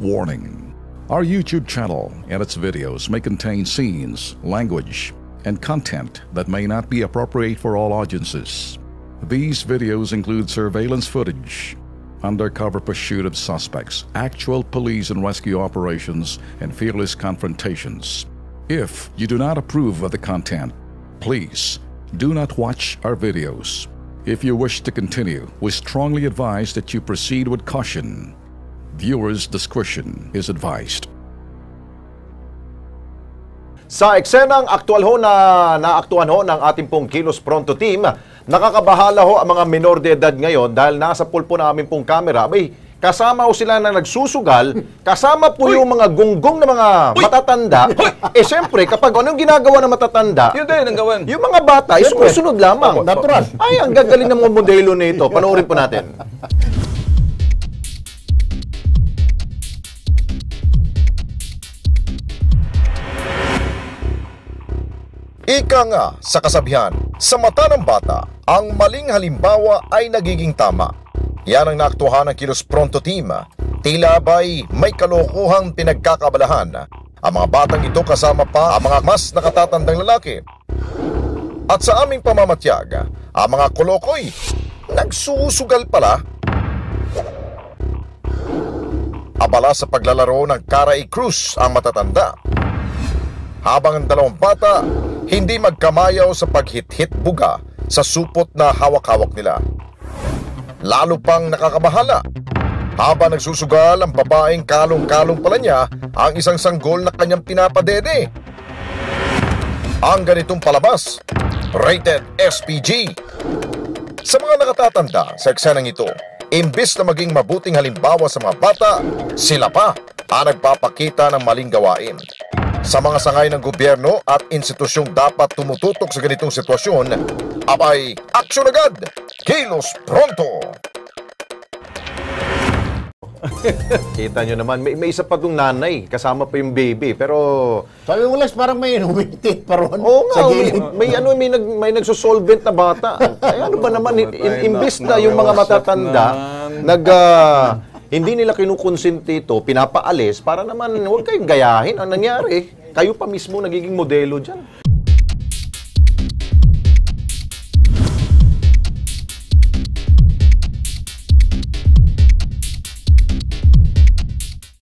Warning: our YouTube channel and its videos may contain scenes, language, and content that may not be appropriate for all audiences. These videos include surveillance footage, undercover pursuit of suspects, actual police and rescue operations, and fearless confrontations. If you do not approve of the content, please do not watch our videos. If you wish to continue, we strongly advise that you proceed with caution. Viewers' discretion is advised. Sa eksenang aktual ho na naaktuhan ho ng ating pong Kilos Pronto team, nakakabahala ho ang mga minor de edad ngayon dahil nasa pulpo na aming pong camera. May kasama ho sila na nagsusugal, kasama po yung mga gunggong na mga matatanda. Eh siyempre, kapag anong ginagawa ng matatanda, Yun din ang gawin. yung mga bata, sumusunod lamang. Natural. Ay, ang gagaling ng mga modelo nito. Panoorin po natin. Ika nga sa kasabihan, sa mata ng bata, ang maling halimbawa ay nagiging tama. Yan ang naaktuhan ng Kilos Pronto team. Tila ba'y may kalokohang pinagkakabalahan ang mga batang ito kasama pa ang mga mas nakatatandang lalaki. At sa aming pamamatyag, ang mga kolokoy nagsusugal pala. Abala sa paglalaro ng Karay Cruz ang matatanda, habang ang dalawang bata hindi magkamayaw sa paghit-hit buga sa supot na hawak-hawak nila. Lalo pang nakakabahala, habang nagsusugal ang babaeng kalong-kalong pala niya ang isang sanggol na kanyang pinapadede. Ang ganitong palabas, rated SPG. Sa mga nakatatanda sa eksenang ito, imbis na maging mabuting halimbawa sa mga bata, sila pa ang nagpapakita ng maling gawain. Sa mga sangay ng gobyerno at institusyong dapat tumututok sa ganitong sitwasyon, abay, aksyon agad! Kilos Pronto! Kita nyo naman, may isa pa itong nanay, kasama pa yung baby, pero... Sabi mo, Les, parang may umitit pa ron. Oo nga, sa gilid. may nagsosolvent na bata. Ay, ano ba naman, imbis na yung mga matatanda, hindi nila kinukonsinti ito, pinapaalis para naman huwag kayong gayahin. Ang nangyari, kayo pa mismo nagiging modelo dyan.